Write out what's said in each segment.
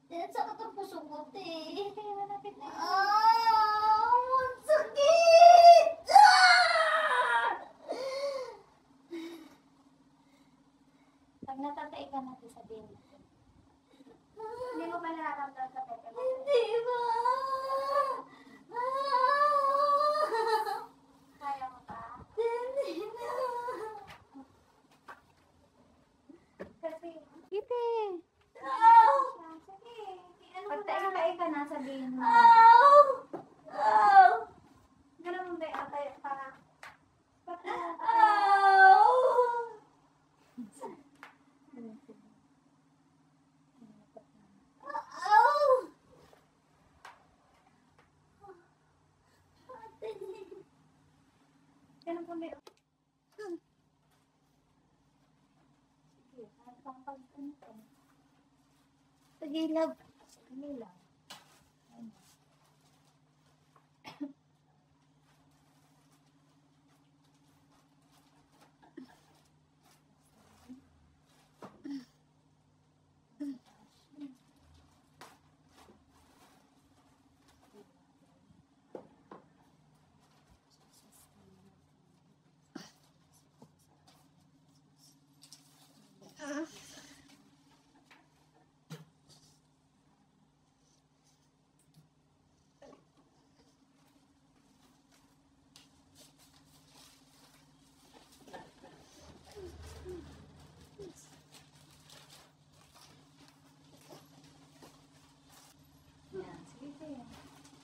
Sakit ang puso ko, te. Malapit na. Ang sakit! Pag natatay ka natin sabihin mo. Hindi mo pa nararamdaman sa pepe mo? Hindi ba? Kaya mo pa? Hindi na. Kasi, Kite. Ow! Sige. Pag tayo ka na, sabihin mo. Ow! Ow! Ganun mo ba yung atay para? Ow! Ow! Ganun mo ba yung... Sige, pang pag-ganito. Pagilab. Kanila. Yan, sige te.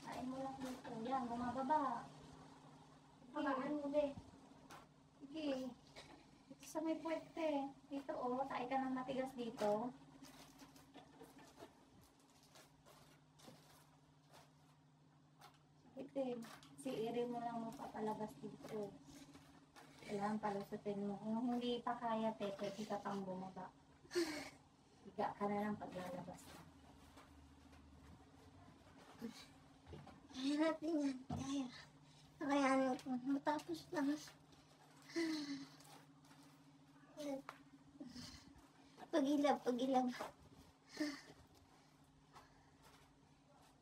Kain mo lang dito. Yan, bumababa. Babaan mo be. Sige. Dito sa may puwet te. Dito oh, tayo ka ng matigas dito. Sige te. Si Iri mo lang mapapalabas dito. Kailangan palusutin mo. Kung hindi pa kaya te, pwede ka pang bumaba. Higa ka na lang paglalabas. Kaya natin yan. Kaya. Kakayanin ko. Matapos lang. Pagilab, pagilab.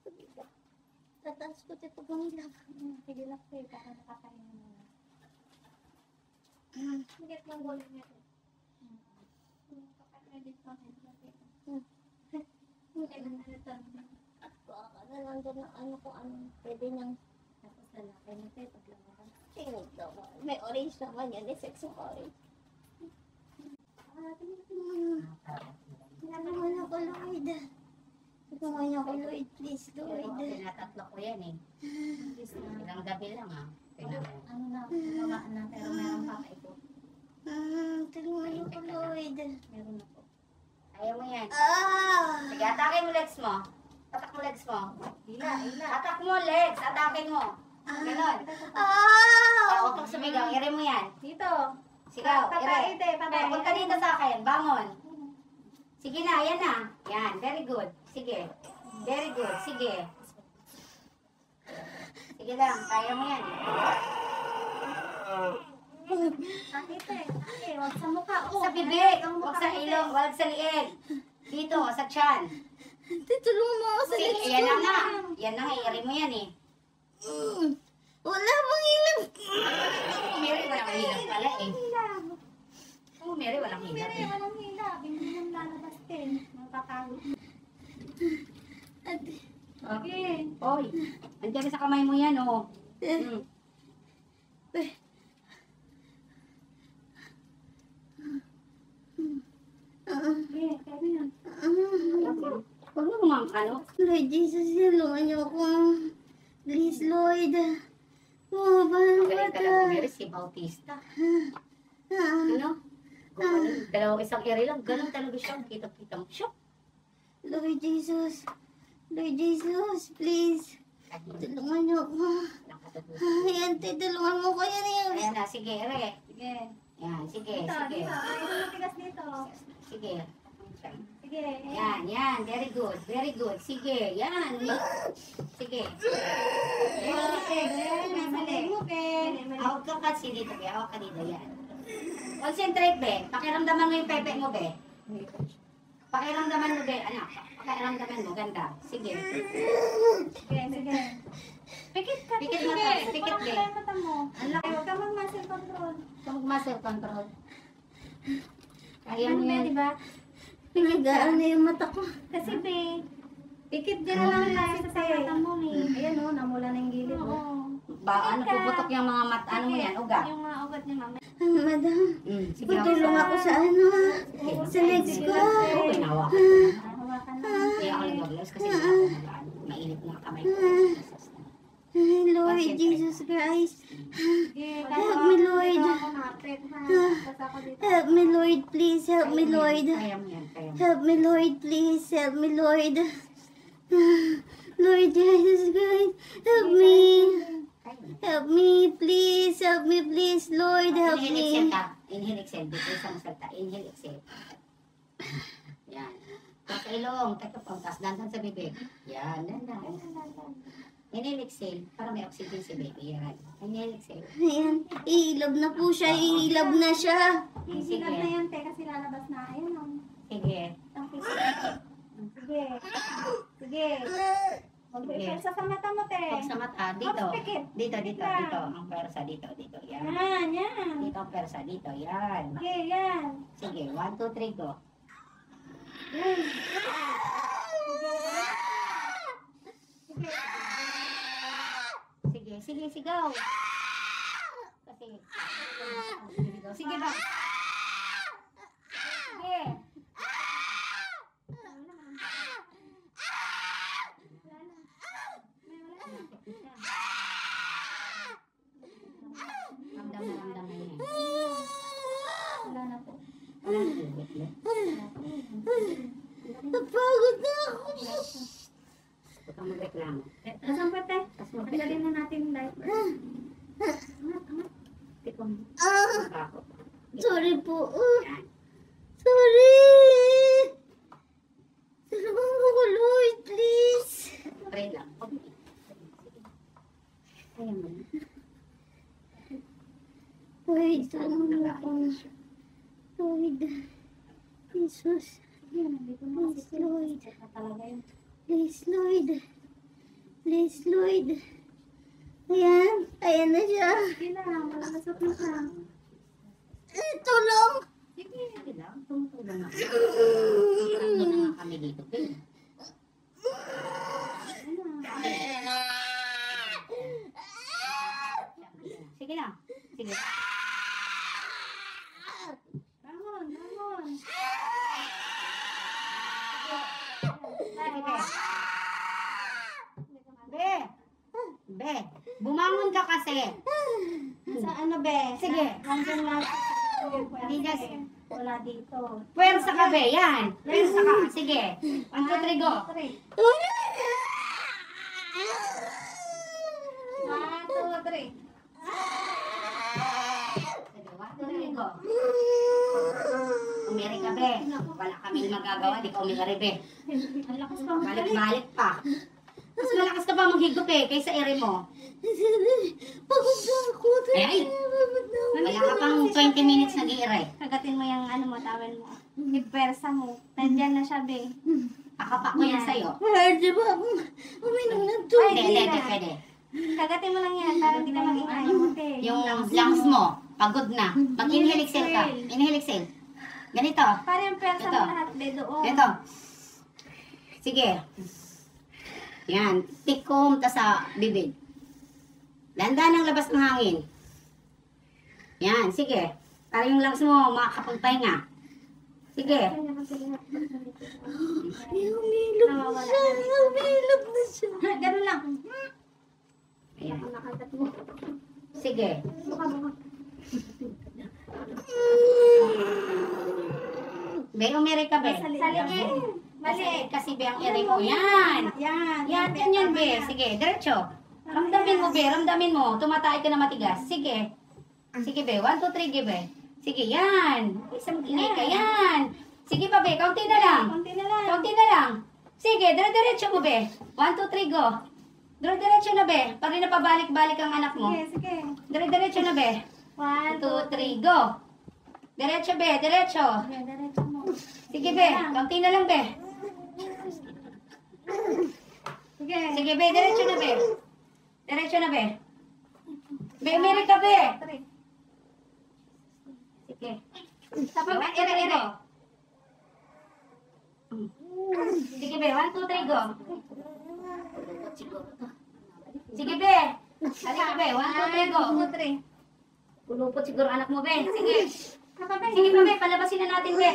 Pagilab. Tataas ko ito pagilab. Sige lang te, baka nakakain mo na. Higit lang volume nito. Kapag-edit pa rin natin. Kailan na ito? Baka na lang doon ng ano kung ano. Pwede niyang Tapos lalaki nito, paglamakan. tingin daw. May orange naman yan. May sexy orange. Ano naman ako, Lloyd? Tulungan ako, Lloyd. Please, Lloyd. Tinatatlo ko yan eh. Ilang gabi lang ah. Ano na, tumamaan na, pero meron pa ito. Tulungan ako, Lloyd. Meron na po. Ayaw mo yan. Ah! Sige, atake mo legs mo. Atak mo legs mo. Hila, hila. Atak mo legs. Atakin mo. Ganon. Ah! Huwag kang sumigaw. Ire mo yan. Dito. Sigaw. Patay, Ire. patay. Huwag ka dito sa akin. Bangon. Sige na. Yan na. Yan. Very good. Sige. Very good. Sige. Sige lang. Kaya mo yan. Sakit eh. Sakit. Huwag sa mukha. Sa bibig. Huwag sa ilong. Huwag sa liig. Dito. Sa tiyan. Tulungan mo ako sa Sige. legs Yan ko. na nga. Yan na nga. Ire mo yan eh. Wala bang ilang. Mary, walang hilang pala eh. Oh, Mary, walang hilang Pero eh. walang hila. Hindi nang lalabas din. Magpapagod. Ate. Okay. Oy, andiyan sa kamay mo yan, oh. Hmm. Okay, kaya yan. Huwag mo naman, ano? Lord Jesus, tulungan niyo ako. Please, Lord. Oh, paano ba Magaling ito? talaga, Mary, si Bautista. Ano? Gumanon, dalawang isang ere lang, ganun talaga siya. Kita-kita mo siya. Lord Jesus. Lord Jesus, please. Tulungan niyo ako. Ay, ante, tulungan mo ko yan. Ayan na, sige, ere. Sige. Yan, sige, Dito, sige. dito. Ay, ito matigas dito. Sige. Sige. Yan, yan, very good, very good. Sige, yan. Sige. Hawag ka kasi dito, be. Hawag ka dito, yan. Concentrate, be. Pakiramdaman mo yung pepe mo, be. Pakiramdaman mo, be. Anak, Pakiramdaman mo, ganda. Sige. Sige, sige. Pikit ka, Pikit pikit. mata, pikit, Parang be. kaya yung mata mo. Ang laki, huwag ka mag-muscle control. Mag-muscle control. Kaya Ano mo ba, yan. di ba? Pinagaan na yung mata ko. Kasi, be, pikit din na lang tayo sa mata mo, eh. Ayan o, namula na yung gilid. Oo. Ba, ano, puputok yung mga mata, ano mo yan, ugat. Yung mga ugat ni mama. Madam, Sige, tutulong ako sa ano ha. Sa legs ko. Oo, pinawa ko na. Hawakan na. Hindi ako nag-gloves kasi wala akong mag-ano. Mainit na kamay ko. Ay, Lord Jesus Christ. Sige, Help me, Lord. Help me, Lord, please. Help me, Lord. Kaya mo yan, kaya mo. Help me, Lord, please. Help me, Lord. Lord Jesus Christ, help me. Kaya mo. Help me, please. Help me, please, Lord. Help Inhale, exhale me. ka. Inhale, exhale. Dito isang salta. Inhale, exhale. Yan. Tapos ilong. Teka po. Tapos dandan sa bibig. Yan. Dandan. Inhale, exhale. Para may oxygen si baby. Yan. Inhale, exhale. Ayan, iilab na po siya. Iilab na siya. Isilap na yan, te, kasi lalabas na. Ayun, oh. Sige. Ang Sige. Sige. Mag-ipersa sa mata mo, te. Pag sa mata, dito. Tapos pikit. Dito, dito, Yan. dito. Ang persa, dito, dito. Yan. Yan, yan. Dito ang persa, dito. Yan. Sige, yan. Sige, 1, 2, 3, go. Yan. Sige, sige, sigaw. Kasi, sigaw. Sige ba? Sige. Ramdam na yan. Wala na po. Wala na ulit, ulit. Napagod na ako. Huwag kang magreklamo. Nasaan pa, te? Tapos Tanggalin na natin yung diaper. Tikong Ah, ako. sorry po. Yan. Sorry. Tulungan mo ko, Lord, please. Pray lang. Kaya mo na. Lord, tulungan mo ako. Lord. Jesus. Please, Lord. Talaga yun. Please, Lord. Please, Lord. Ayan. Ayan na siya. Sige na, malasok na siya. Tulong. Sige, sige lang. Tumutulong na. Ano na nga kami dito, babe? Sige lang. Sige. Bangon, bangon. Sige, be. Be. Be. Bumangon ka kasi. Sa ano, be? Sige. Nandun lang. Hindi kasi. Wala dito. Pwersa ka, be. Yan. Pwersa ka. Sige. 1, 2, 3, go. 3. 1, 2, 3. Sige, 1, 2, 3, go. Umiri ka, be. Wala kaming magagawa. Di ka umiri, be. Ang lakas pa. Balik-balik pa. Mas malakas ka pa maghigop eh, kaysa ere mo. Pagod na ako. Ay, wala ka pang 20 minutes nag-iire. Kagatin mo yung ano mo, tawel mo. Ipersa mo. Nandyan na siya, be. Akapak ko yan sa'yo. Pwede ba akong uminom ng Hindi, tubig? hindi, pwede. Kagatin mo lang yan para hindi ka mag-ingay. Buti. Yung lungs mo, pagod na. Mag-inhale, exhale ka. Inhale, exhale. Ganito. Para yung persa Ito. mo lahat, be, doon. Ganito. Sige. Yan. Tikom ta sa bibig. Landan ang labas ng hangin. Yan, sige. Para yung lungs mo makakapagpahinga. Sige. Umilog na siya. Umilog na siya. Ganun lang. Ayan. Nakagat mo. Sige. Be, umiri ka, be. Saligin. Mali, kasi be ang ere mo. Yan. Yan. Yan, be. Sige, diretso. Ramdamin mo, be. Ramdamin mo. Tumatay ka na matigas. Sige. Sige, be. 1, 2, 3, give, be. Sige, yan. Isang ingay ka. Yan. Sige pa, be. Kaunti na lang. Konti na lang. Kaunti na lang. Sige, dire-diretso mo, be. 1, 2, 3, go. Dire-diretso na, be. Para na pabalik-balik ang anak mo. Sige, sige. Dire-diretso na, be. 1, 1, 2, 3, go. Diretso, be. Diretso. Sige, diretso mo. Sige, be. Kaunti na lang, be. Sige. Sige, be. Diretso na, be. Diretso na, be. Be, meron ka, be. Sige. Tapos, Ere. Sige, be. 1, 2, 3, go. Sige, be. Halika, be. 1, 2, 3, go. 2, 3. Pulupot siguro anak mo, be. Sige. Sige pa, be. Palabasin na natin, be.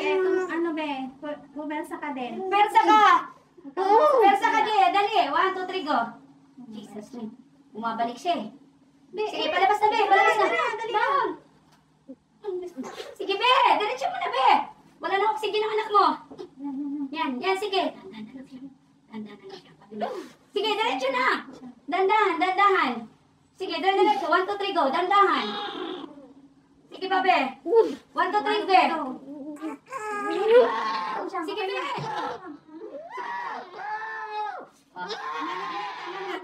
Ano, be? Pubersa ka din. Persa ka! Persa ka, be. Dali. 1, 2, 3, go. Jesus, me. Bumabalik siya, eh. Sige, palabas na, be. Palabas na. Bangon. Sige, be. Diretso mo na, be. Wala na oxygen ang anak mo. Yan, sige. Sige, diretso na. Dandahan. Sige, diretso. 1, 2, 3, go. Dandahan. Sige pa, be. 1, 2, 3, be. Sige, be.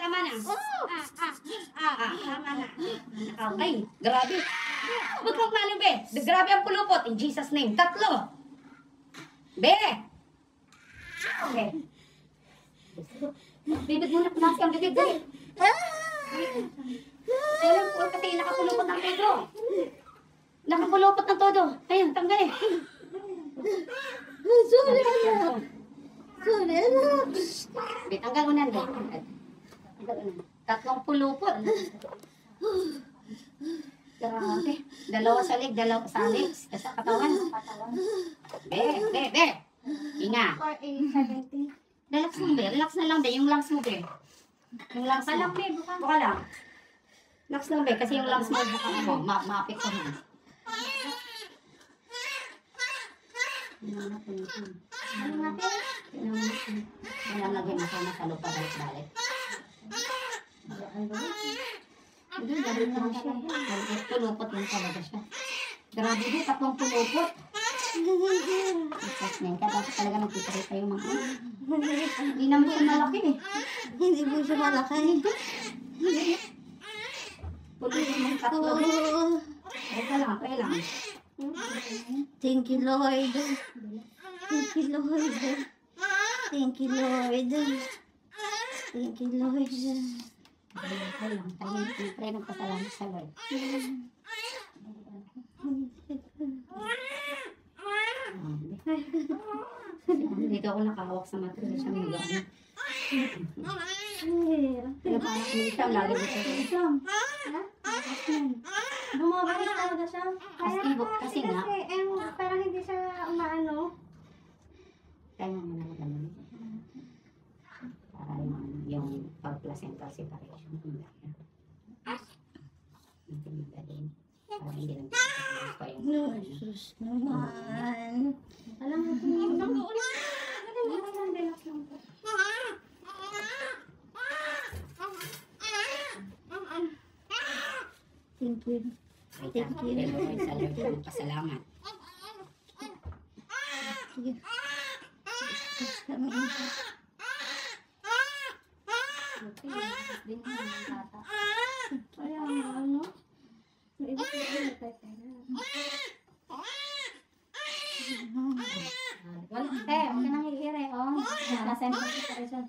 Tama na. Tama na. Ay, grabe. Huwag kang maling, be. Grabe ang pulupot. In Jesus' name. 3. Be. Okay. Bibig mo na pumasok ang bibig, be. Walang po kasi nakapulupot ng todo. Nakapulupot ng todo. Ayun, tanggal eh. Sorry, anak. Sorry, anak. Be, tanggal mo na, be. Tanggal mo na. 3 pulupot. Grabe. 2 sa leg, 2 sa legs. Sa katawan. Be. Inga. 4, 8, 70. Relax mo, be. Relax na lang, be. Yung lungs mo, be. Yung lungs mo. Alam, be. Buka lang. Relax lang, be. Kasi yung lungs mo, buka mo. Ma-apit ko na. Ano natin? Lagyan mo sana sa lupa balik-balik. Hindi, galit lang siya. Pulupot lang talaga siya. Grabe din, 3 pulupot. Isas na yun. Kaya dapat talaga nagtitry yung mga hindi naman siya malaki eh. Hindi po siya malaki. Pulupot ng 3. Oh, Try lang. thank you, Lord. Thank you, Lord. Thank you, Lord. Thank you, Lord. Try lang. Try ng pasalamat sa Lord. Dito ako nakahawak sa matulog siya mga gano'n. Kaya parang minsan lagi dito. Bumabalik talaga siya. Kasi nga. Parang hindi siya umaano. Kaya mo na gano'n. Para yung pag-placental separation. Hindi din. Para hindi lang pa yung No, sus naman. Alam mo, Thank you. Thank you. Sa Lord, pasalamat. Sige. Kami. kaya ano? May iba sila yung nagkakaya. Wala. Okay nang hihiray, oh. Nakasen ko sa separation.